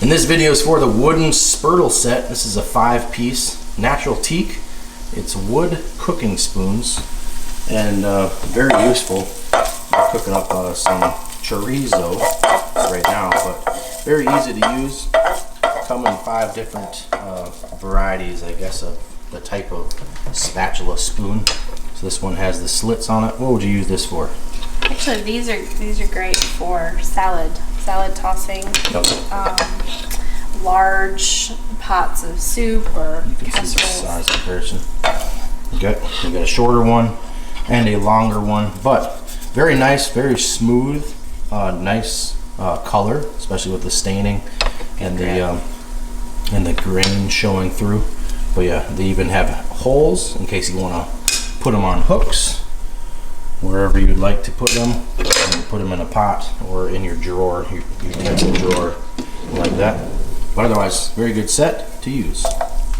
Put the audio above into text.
And this video is for the wooden spurtle set. This is a 5-piece natural teak. It's wood cooking spoons and very useful. I'm cooking up some chorizo right now, but very easy to use. Come in 5 different varieties, I guess, of the type of spatula spoon. So this one has the slits on it. What would you use this for? Actually, these are great for salad tossing. Okay. Large pots of soup or casseroles. Size comparison. Okay, we got a shorter one and a longer one, but very nice, very smooth, nice color, especially with the staining and the grain showing through. But yeah, they even have holes in case you want to put them on hooks wherever you'd like to put them. You can put them in a pot or in your drawer, your pencil drawer, like that. But otherwise, very good set to use.